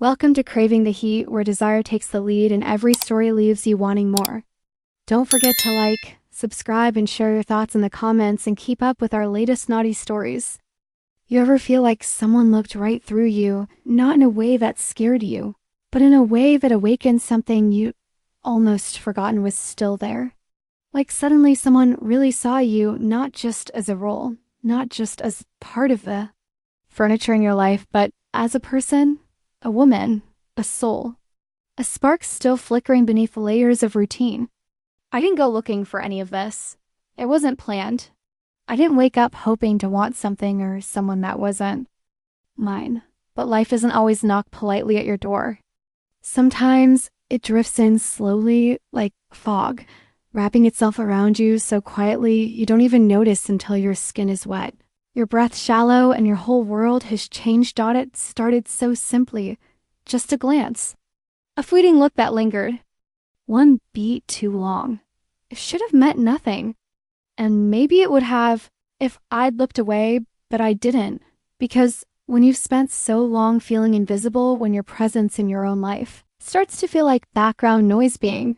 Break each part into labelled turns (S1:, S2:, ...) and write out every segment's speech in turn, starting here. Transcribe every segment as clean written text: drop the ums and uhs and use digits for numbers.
S1: Welcome to Craving the Heat, where desire takes the lead and every story leaves you wanting more. Don't forget to like, subscribe, and share your thoughts in the comments and keep up with our latest naughty stories. You ever feel like someone looked right through you, not in a way that scared you, but in a way that awakened something you almost forgotten was still there? Like suddenly someone really saw you not just as a role, not just as part of the furniture in your life, but as a person, a woman, a soul, a spark still flickering beneath layers of routine. I didn't go looking for any of this. It wasn't planned. I didn't wake up hoping to want something or someone that wasn't mine. But life doesn't always knock politely at your door. Sometimes it drifts in slowly like fog, wrapping itself around you so quietly you don't even notice until your skin is wet. Your breath shallow and your whole world has changed. It started so simply, just a glance. A fleeting look that lingered. One beat too long. It should have meant nothing. And maybe it would have if I'd looked away, but I didn't. Because when you've spent so long feeling invisible, when your presence in your own life starts to feel like background noise being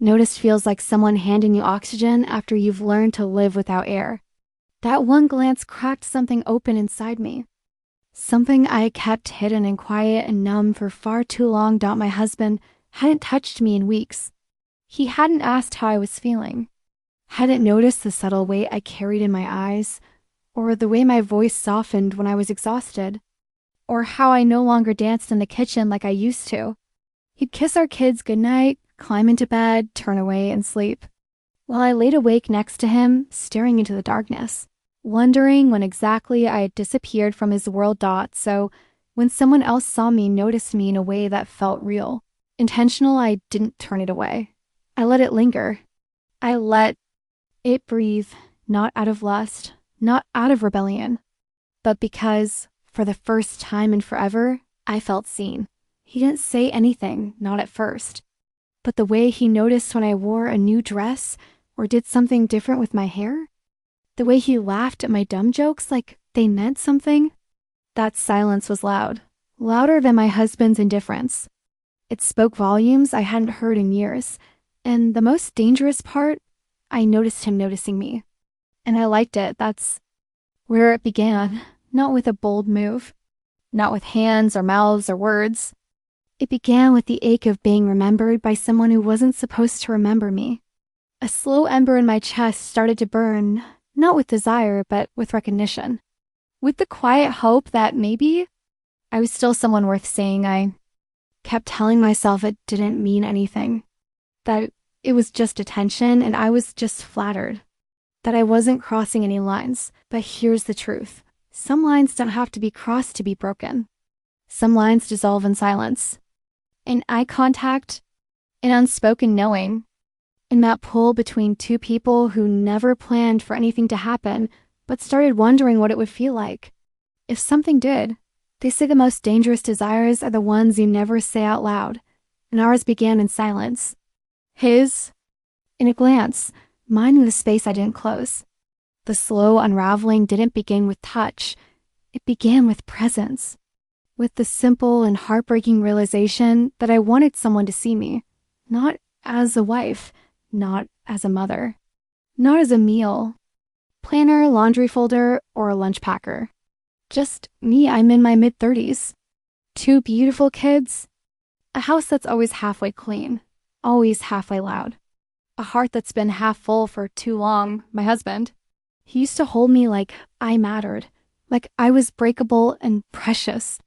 S1: noticed, feels like someone handing you oxygen after you've learned to live without air. That one glance cracked something open inside me. Something I kept hidden and quiet and numb for far too long. My husband hadn't touched me in weeks. He hadn't asked how I was feeling. Hadn't noticed the subtle weight I carried in my eyes, or the way my voice softened when I was exhausted, or how I no longer danced in the kitchen like I used to. He'd kiss our kids goodnight, climb into bed, turn away, and sleep, while I laid awake next to him, staring into the darkness, wondering when exactly I had disappeared from his world. So when someone else saw me, noticed me in a way that felt real, intentional, I didn't turn it away. I let it linger. I let it breathe, not out of lust, not out of rebellion, but because, for the first time in forever, I felt seen. He didn't say anything, not at first, but the way he noticed when I wore a new dress or did something different with my hair, the way he laughed at my dumb jokes like they meant something, that silence was loud, louder than my husband's indifference. It spoke volumes I hadn't heard in years, and the most dangerous part, I noticed him noticing me. And I liked it. That's where it began, not with a bold move, not with hands or mouths or words. It began with the ache of being remembered by someone who wasn't supposed to remember me. A slow ember in my chest started to burn, not with desire, but with recognition. With the quiet hope that maybe I was still someone worth seeing. I kept telling myself it didn't mean anything, that it was just attention and I was just flattered, that I wasn't crossing any lines. But here's the truth. Some lines don't have to be crossed to be broken. Some lines dissolve in silence, in eye contact, in unspoken knowing, in that pull between two people who never planned for anything to happen, but started wondering what it would feel like if something did. They say the most dangerous desires are the ones you never say out loud, and ours began in silence. His, in a glance, mine in the space I didn't close. The slow unraveling didn't begin with touch. It began with presence, with the simple and heartbreaking realization that I wanted someone to see me, not as a wife, not as a mother, not as a meal planner, laundry folder, or a lunch packer. Just me. I'm in my mid-30s. 2 beautiful kids. A house that's always halfway clean, always halfway loud. A heart that's been half full for too long. My husband. He used to hold me like I mattered, like I was breakable and precious.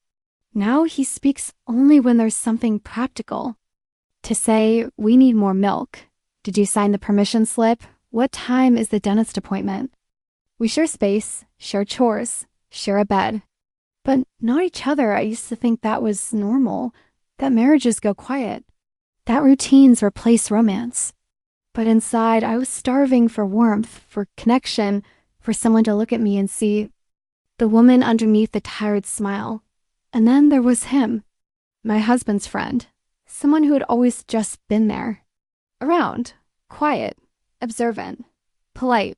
S1: Now he speaks only when there's something practical. To say, we need more milk. Did you sign the permission slip? What time is the dentist appointment? We share space, share chores, share a bed. But not each other. I used to think that was normal, that marriages go quiet, that routines replace romance. But inside, I was starving for warmth, for connection, for someone to look at me and see the woman underneath the tired smile. And then there was him, my husband's friend, someone who had always just been there. Around, quiet, observant, polite.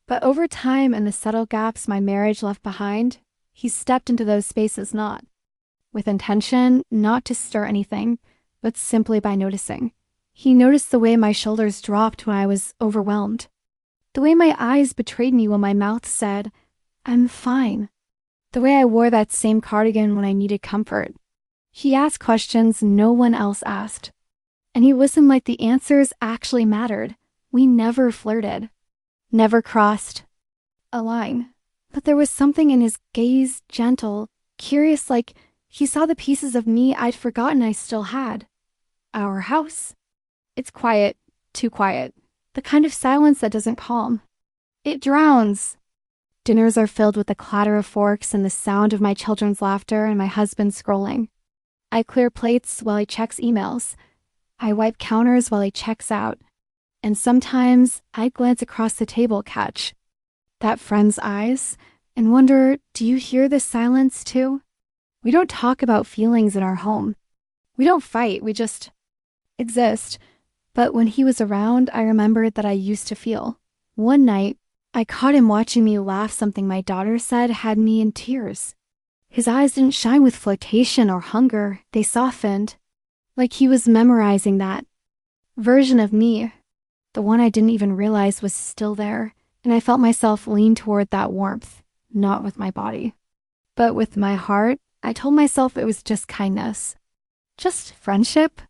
S1: But over time and the subtle gaps my marriage left behind, he stepped into those spaces not with intention, not to stir anything, but simply by noticing. He noticed the way my shoulders dropped when I was overwhelmed, the way my eyes betrayed me when my mouth said, "I'm fine," the way I wore that same cardigan when I needed comfort. He asked questions no one else asked, and he listened like the answers actually mattered. We never flirted, never crossed a line, but there was something in his gaze, gentle, curious, like he saw the pieces of me I'd forgotten I still had. Our house. It's quiet, too quiet. The kind of silence that doesn't calm. It drowns. Dinners are filled with the clatter of forks and the sound of my children's laughter and my husband scrolling. I clear plates while he checks emails. I wipe counters while he checks out. And sometimes I glance across the table, catch that friend's eyes, and wonder, do you hear the silence too? We don't talk about feelings in our home. We don't fight, we just exist. But when he was around, I remembered that I used to feel. One night, I caught him watching me laugh something my daughter said had me in tears. His eyes didn't shine with flirtation or hunger, they softened, like he was memorizing that version of me, the one I didn't even realize was still there, and I felt myself lean toward that warmth, not with my body, but with my heart. I told myself it was just kindness, just friendship,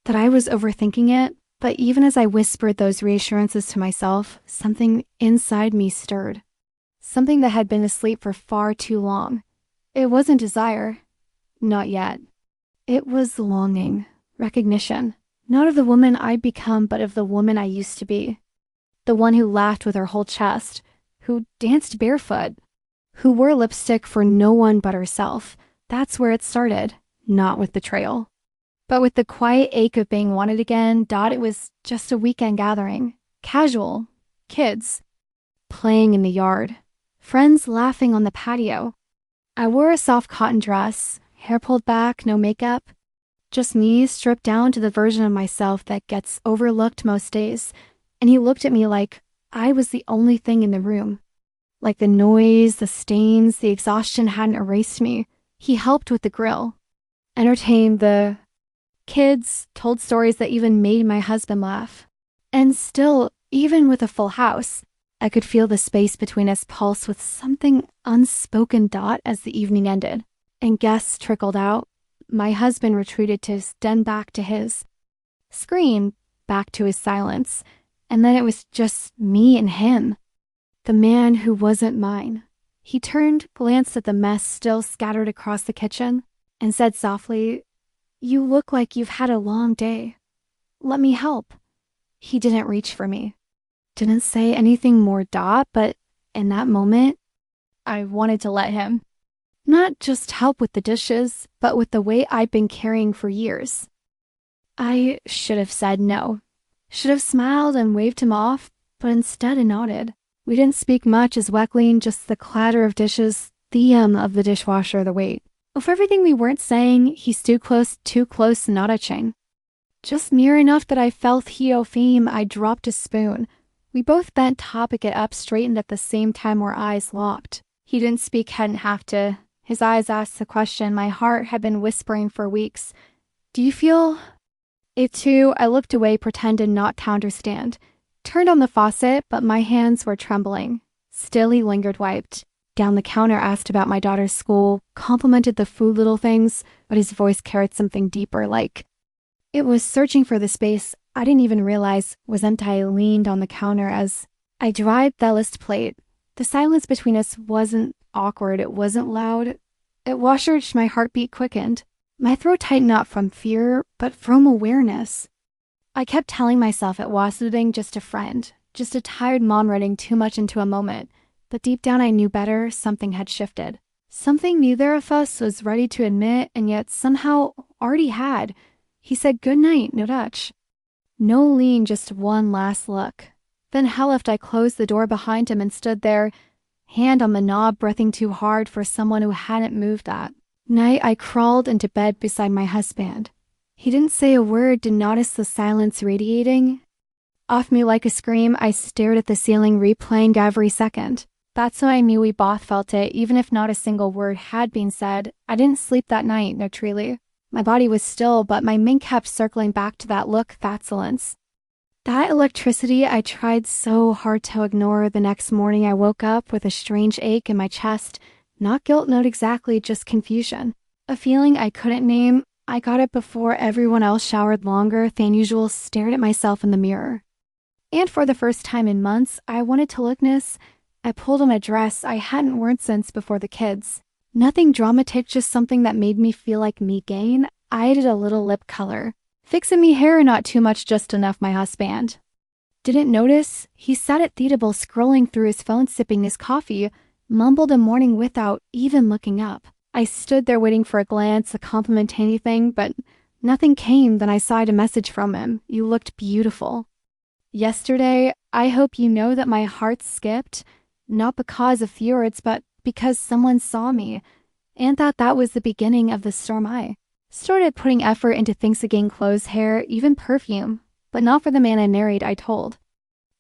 S1: that I was overthinking it. But even as I whispered those reassurances to myself, something inside me stirred. Something that had been asleep for far too long. It wasn't desire. Not yet. It was longing, recognition. Not of the woman I'd become, but of the woman I used to be. The one who laughed with her whole chest, who danced barefoot, who wore lipstick for no one but herself. That's where it started, not with betrayal. But with the quiet ache of being wanted again, it was just a weekend gathering. Casual. Kids. Playing in the yard. Friends laughing on the patio. I wore a soft cotton dress, hair pulled back, no makeup. Just me, stripped down to the version of myself that gets overlooked most days. And he looked at me like I was the only thing in the room. Like the noise, the stains, the exhaustion hadn't erased me. He helped with the grill. Entertained the kids, told stories that even made my husband laugh. And still, even with a full house, I could feel the space between us pulse with something unspoken. As the evening ended and guests trickled out, my husband retreated to his den, back to his screen, back to his silence, and then it was just me and him, the man who wasn't mine. He turned, glanced at the mess still scattered across the kitchen, and said softly, "You look like you've had a long day. Let me help." He didn't reach for me. Didn't say anything more, but in that moment, I wanted to let him. Not just help with the dishes, but with the weight I'd been carrying for years. I should have said no. Should have smiled and waved him off, but instead I nodded. We didn't speak much as Weckling, just the clatter of dishes, the of the dishwasher, the weight. For everything we weren't saying, he stood close, too close, not touching. Just near enough that I felt Theopheme. I dropped a spoon. We both bent to pick it up, straightened at the same time, our eyes locked. He didn't speak, hadn't have to. His eyes asked the question my heart had been whispering for weeks. "Do you feel it too?" I looked away, pretended not to understand. Turned on the faucet, but my hands were trembling. Still he lingered, wiped. Down the counter, asked about my daughter's school, complimented the food, little things, but his voice carried something deeper, like it was searching for the space I didn't even realize was empty. I leaned on the counter as I dried the list plate. The silence between us wasn't awkward, it wasn't loud. It washed, my heartbeat quickened. My throat tightened, not from fear, but from awareness. I kept telling myself it wasn't just a friend, just a tired mom running too much into a moment. But deep down I knew better. Something had shifted. Something neither of us was ready to admit, and yet somehow already had. He said good night, no touch. No lean, just one last look. Then hell-left, I closed the door behind him and stood there, hand on the knob, breathing too hard for someone who hadn't moved that night. I crawled into bed beside my husband. He didn't say a word, didn't notice the silence radiating off me like a scream. I stared at the ceiling, replaying every second. That's how I knew we both felt it, even if not a single word had been said. I didn't sleep that night, no truly. My body was still, but my mind kept circling back to that look, that silence. That electricity I tried so hard to ignore. The next morning I woke up with a strange ache in my chest. Not guilt, not exactly, just confusion. A feeling I couldn't name. I got it before everyone else showered longer than usual, stared at myself in the mirror. And for the first time in months, I wanted to look nice. I pulled on a dress I hadn't worn since before the kids. Nothing dramatic, just something that made me feel like me again. I added a little lip color. Fixing me hair, not too much, just enough, my husband. Didn't notice? He sat at the table scrolling through his phone, sipping his coffee, mumbled a morning without even looking up. I stood there waiting for a glance, a compliment, anything, but nothing came. Then I saw a message from him. You looked beautiful. Yesterday, I hope you know that my heart skipped, not because of fjords, but because someone saw me, and that was the beginning of the storm. I started putting effort into things again, clothes, hair, even perfume, but not for the man I married. I told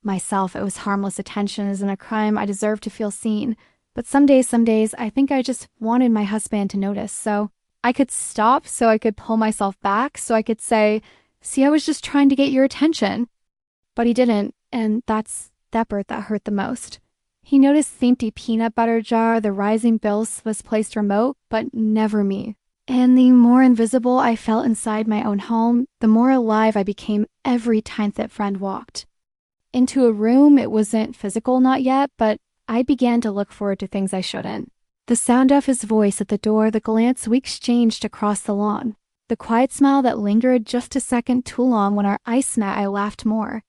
S1: myself it was harmless. Attention isn't a crime. I deserve to feel seen. But some days, I think I just wanted my husband to notice, so I could stop, so I could pull myself back, so I could say, see, I was just trying to get your attention. But he didn't, and that's that part that hurt the most. He noticed the empty peanut butter jar, the rising bills was placed remote, but never me. And the more invisible I felt inside my own home, the more alive I became every time that friend walked into a room. It wasn't physical, not yet, but I began to look forward to things I shouldn't. The sound of his voice at the door, the glance we exchanged across the lawn, the quiet smile that lingered just a second too long. When our eyes met, I laughed more.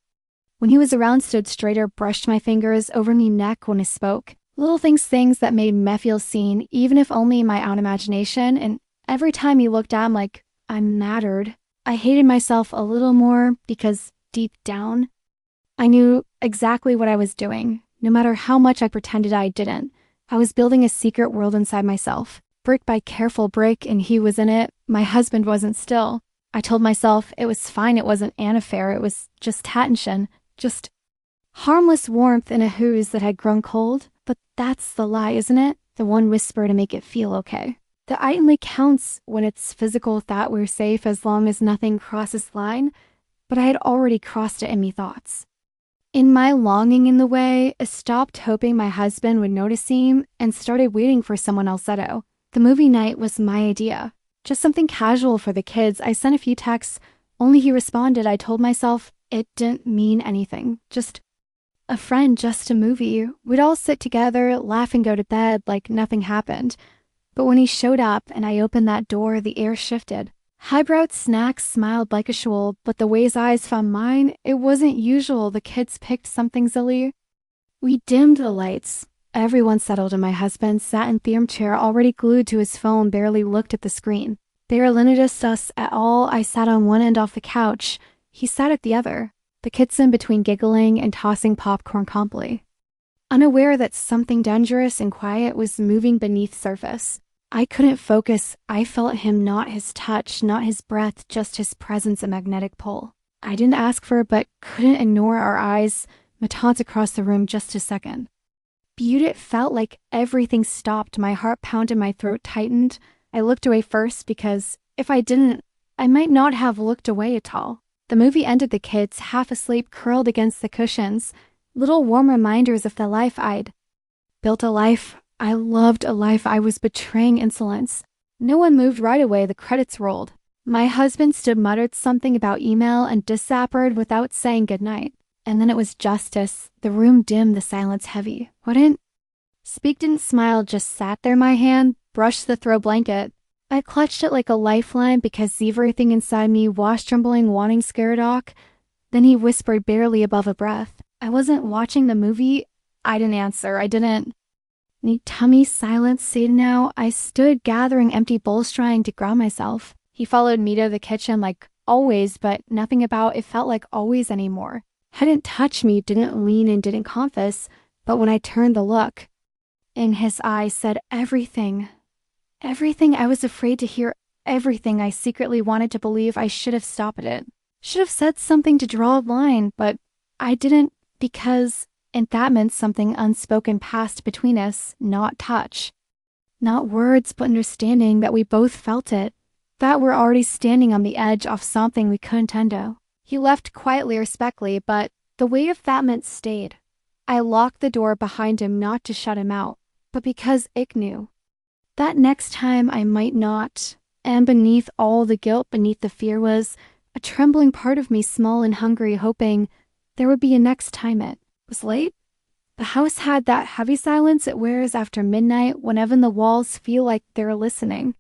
S1: When he was around, stood straighter, brushed my fingers over my neck when he spoke. Little things that made me feel seen, even if only in my own imagination, and every time he looked at him like I mattered, I hated myself a little more because deep down, I knew exactly what I was doing. No matter how much I pretended I didn't, I was building a secret world inside myself, brick by careful brick, and he was in it. My husband wasn't still. I told myself it was fine. It wasn't an affair. It was just tension, just harmless warmth in a ooze that had grown cold. But that's the lie, isn't it? The one whisper to make it feel okay. The I only counts when it's physical, that we're safe as long as nothing crosses the line, but I had already crossed it in me thoughts. In my longing in the way, I stopped hoping my husband would notice him and started waiting for someone else. The movie night was my idea. Just something casual for the kids. I sent a few texts, only he responded. I told myself it didn't mean anything. Just a friend, just a movie. We'd all sit together, laugh and go to bed like nothing happened. But when he showed up and I opened that door, the air shifted. Highbrowed snacks smiled like usual, but the way his eyes found mine, it wasn't usual. The kids picked something silly. We dimmed the lights. Everyone settled, and my husband sat in the armchair, already glued to his phone, barely looked at the screen. They limited us at all. I sat on one end off the couch. He sat at the other, the kids in between, giggling and tossing popcorn calmly, unaware that something dangerous and quiet was moving beneath the surface. I couldn't focus. I felt him, not his touch, not his breath, just his presence, a magnetic pull. I didn't ask for it, but couldn't ignore our eyes, matons across the room. Just a second. It felt like everything stopped. My heart pounded, my throat tightened. I looked away first because if I didn't, I might not have looked away at all. The movie ended, the kids, half asleep, curled against the cushions, little warm reminders of the life I'd built, a life I loved, a life I was betraying. Insolence. No one moved right away. The credits rolled. My husband stood, muttered something about email, and disappeared without saying goodnight. And then it was justice. The room dimmed, the silence heavy. Wouldn't speak, didn't smile, just sat there. My hand brushed the throw blanket. I clutched it like a lifeline because everything inside me was trembling, wanting Scaradoc. Then he whispered barely above a breath, I wasn't watching the movie. I didn't answer. I didn't. Need tummy, silence, say now. I stood gathering empty bowls, trying to ground myself. He followed me to the kitchen like always, but nothing about it felt like always anymore. Hadn't touched me, didn't lean in, didn't confess, but when I turned, the look in his eyes said everything. Everything I was afraid to hear, everything I secretly wanted to believe. I should have stopped it. Should have said something to draw a line, but I didn't, because And that meant something unspoken passed between us, not touch. Not words, but understanding that we both felt it. That we're already standing on the edge of something we couldn't undo. He left quietly, respectfully, but the weight of that meant stayed. I locked the door behind him not to shut him out, but because Ick knew. That next time I might not, and beneath all the guilt, beneath the fear was a trembling part of me, small and hungry, hoping there would be a next time. It was late. The house had that heavy silence it wears after midnight when even the walls feel like they're listening.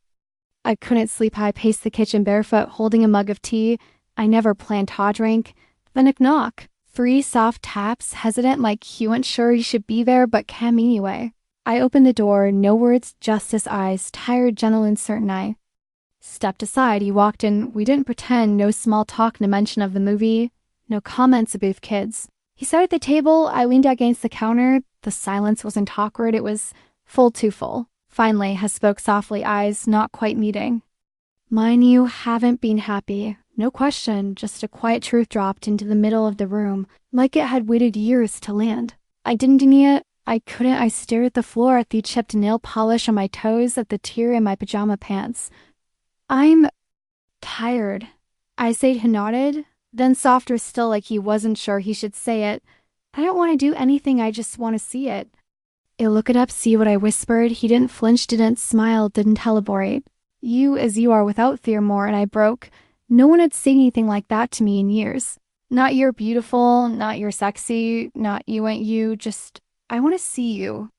S1: I couldn't sleep. I paced the kitchen barefoot, holding a mug of tea I never planned to drink. Then a knock. 3 soft taps, hesitant like you weren't sure you should be there but came anyway. I opened the door, no words, just his eyes, tired, gentle, and certain. I stepped aside. He walked in. We didn't pretend, no small talk, no mention of the movie, no comments about kids. He sat at the table. I leaned against the counter. The silence wasn't awkward. It was full, too full. Finally, I spoke softly, eyes not quite meeting. Mine, you haven't been happy. No question, just a quiet truth dropped into the middle of the room, like it had waited years to land. I didn't deny it. I couldn't. I stared at the floor, at the chipped nail polish on my toes, at the tear in my pajama pants. I'm tired. I said. He nodded, then softer still, like he wasn't sure he should say it. I don't want to do anything, I just want to see it. Look it up, see what I whispered. He didn't flinch, didn't smile, didn't elaborate. You as you are, without fear more, and I broke. No one had said anything like that to me in years. Not you're beautiful, not you're sexy, not you ain't you, just I want to see you.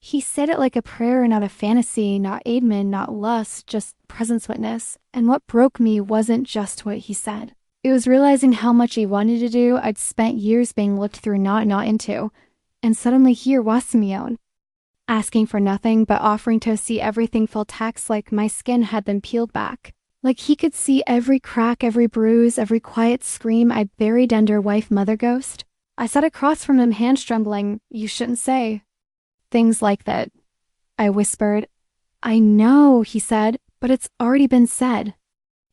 S1: He said it like a prayer, not a fantasy, not aidment, not lust, just presence witness. And what broke me wasn't just what he said. It was realizing how much he wanted to do. I'd spent years being looked through, not into. And suddenly here was Simeon, asking for nothing but offering to see everything full text, like my skin had been peeled back. Like he could see every crack, every bruise, every quiet scream I buried under wife-mother ghost. I sat across from him, hands trembling. You shouldn't say things like that, I whispered. I know, he said, but it's already been said.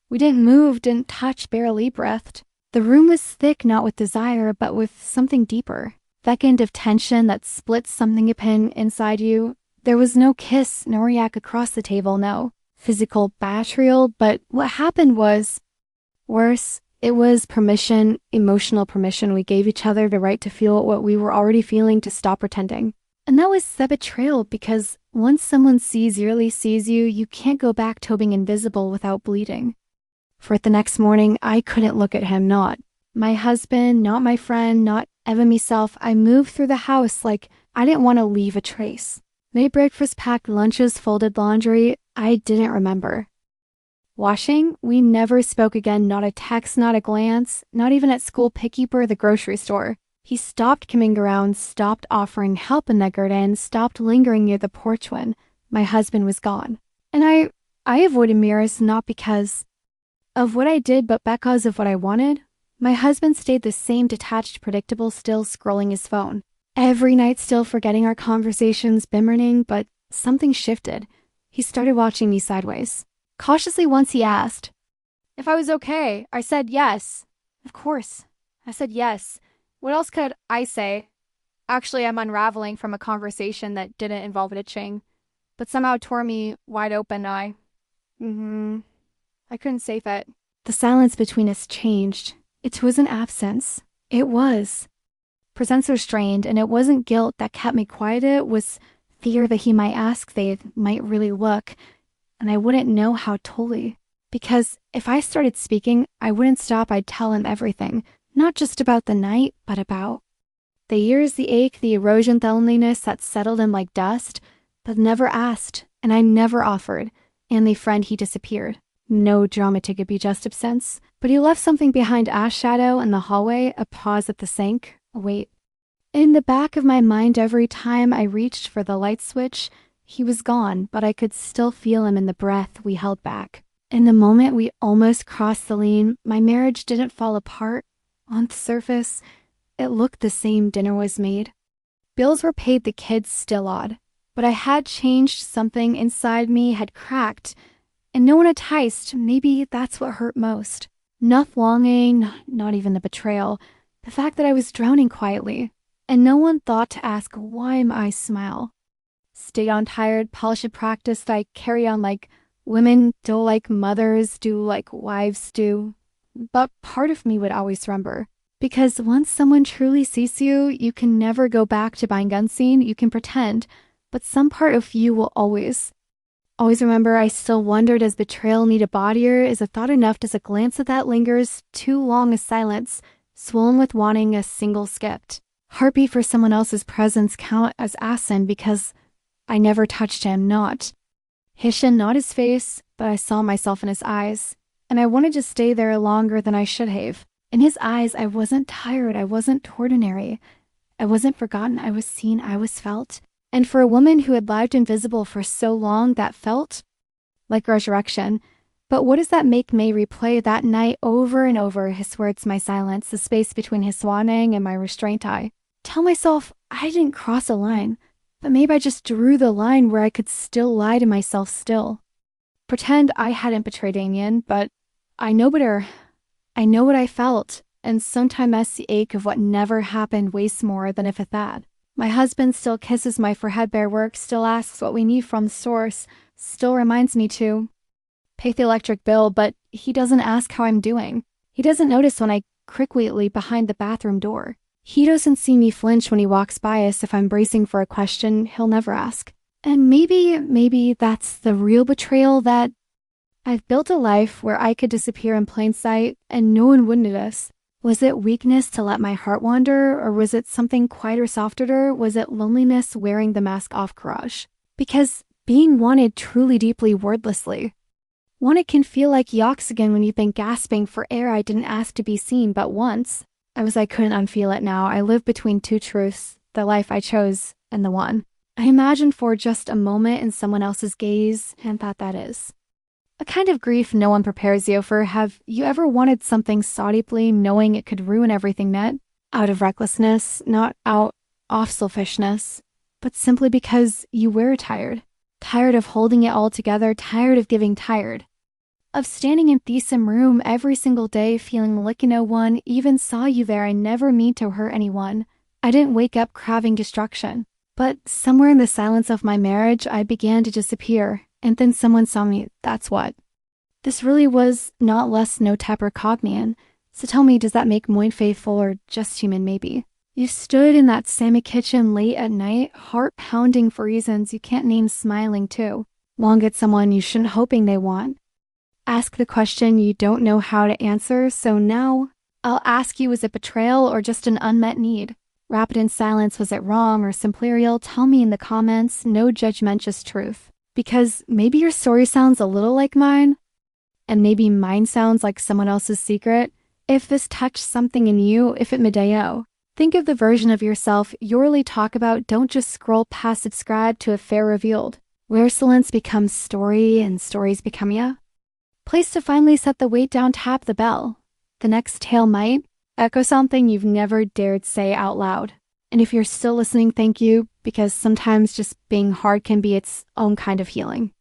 S1: We didn't move, didn't touch, barely breathed. The room was thick, not with desire, but with something deeper. Second of tension that splits something open inside you. There was no kiss, no react across the table, no physical batterial, but what happened was worse. It was permission, emotional permission. We gave each other the right to feel what we were already feeling, to stop pretending. And that was the betrayal, because once someone really sees you, you can't go back to being invisible without bleeding. For the next morning, I couldn't look at him, not my husband, not my friend, not even myself. I moved through the house like I didn't want to leave a trace. Made breakfast, packed lunches, folded laundry. I didn't remember. Washing, we never spoke again, not a text, not a glance, not even at school pick-up or the grocery store. He stopped coming around, stopped offering help in the garden, stopped lingering near the porch when my husband was gone. And I avoided mirrors, not because of what I did, but because of what I wanted. My husband stayed the same, detached, predictable, still scrolling his phone. Every night, still forgetting our conversations, bimmering, but something shifted. He started watching me sideways. Cautiously once he asked if I was okay. I said yes. Of course. I said yes. What else could I say? Actually, I'm unraveling from a conversation that didn't involve itching, but somehow tore me wide open. I couldn't say it. The silence between us changed. It wasn't absence. It was. Presents were strained, and it wasn't guilt that kept me quiet. It was fear that he might ask, they might really look, and I wouldn't know how totally. Because if I started speaking, I wouldn't stop. I'd tell him everything. Not just about the night, but about the years, the ache, the erosion, the loneliness that settled him like dust, but never asked, and I never offered. And the friend, he disappeared. No drama to be just absence, but he left something behind, ash shadow in the hallway, a pause at the sink, a wait. In the back of my mind, every time I reached for the light switch, he was gone, but I could still feel him in the breath we held back. In the moment we almost crossed the line, my marriage didn't fall apart. On the surface, it looked the same. Dinner was made. Bills were paid, the kids still odd. But I had changed. Something inside me had cracked. And no one enticed. Maybe that's what hurt most. Not longing, not even the betrayal. The fact that I was drowning quietly. And no one thought to ask why my eyes smile. Stay on tired, polish it practiced, I carry on like women do, like mothers do, like wives do. But part of me would always remember. Because once someone truly sees you, you can never go back to being unseen. You can pretend, but some part of you will always remember. I still wonder, does betrayal need a bodier? Is a thought enough? Does a glance of that lingers? Too long a silence, swollen with wanting a single skipped heartbeat for someone else's presence count as asin because I never touched him, not Hishin, not his face, but I saw myself in his eyes, and I wanted to stay there longer than I should have. In his eyes, I wasn't tired, I wasn't ordinary, I wasn't forgotten, I was seen, I was felt. And for a woman who had lived invisible for so long, that felt like resurrection. But what does that make me replay that night over and over? His words, my silence, the space between his swanning and my restraint. I tell myself I didn't cross a line, but maybe I just drew the line where I could still lie to myself still. Pretend I hadn't betrayed Anian, but I know better. I know what I felt, and sometimes the ache of what never happened weighs more than if it had. My husband still kisses my forehead bare work, still asks what we need from the source, still reminds me to pay the electric bill, but he doesn't ask how I'm doing. He doesn't notice when I quickly behind the bathroom door. He doesn't see me flinch when he walks by us. If I'm bracing for a question, he'll never ask. And maybe that's the real betrayal, that I've built a life where I could disappear in plain sight and no one would notice. Was it weakness to let my heart wander, or was it something quieter, softer? Was it loneliness wearing the mask off courage? Because being wanted truly, deeply, wordlessly. Wanted can feel like oxygen when you've been gasping for air. I didn't ask to be seen, but once I couldn't unfeel it now. I live between two truths, the life I chose and the one I imagined for just a moment in someone else's gaze, and that is a kind of grief no one prepares you for. Have you ever wanted something so deeply, knowing it could ruin everything net? Out of recklessness, not out of selfishness, but simply because you were tired. Tired of holding it all together, tired of giving, tired of standing in the same room every single day, feeling like no one even saw you there. I never mean to hurt anyone. I didn't wake up craving destruction. But somewhere in the silence of my marriage, I began to disappear. And then someone saw me. That's what. This really was not less no tapper caught me in. So tell me, does that make Moin faithful or just human? Maybe. You stood in that Sammy kitchen late at night, heart pounding for reasons you can't name, smiling too. Long at someone you shouldn't, hoping they want. Ask the question you don't know how to answer, so now I'll ask you, was it betrayal or just an unmet need? Wrap it in silence, was it wrong or simply real? Tell me in the comments, no judgment, just truth. Because maybe your story sounds a little like mine, and maybe mine sounds like someone else's secret. If this touched something in you, if it medeo, think of the version of yourself you really talk about. Don't just scroll past subscribe to a fair revealed, where silence becomes story and stories become ya. Place to finally set the weight down, tap the bell. The next tale might echo something you've never dared say out loud. And if you're still listening, thank you, because sometimes just being hard can be its own kind of healing.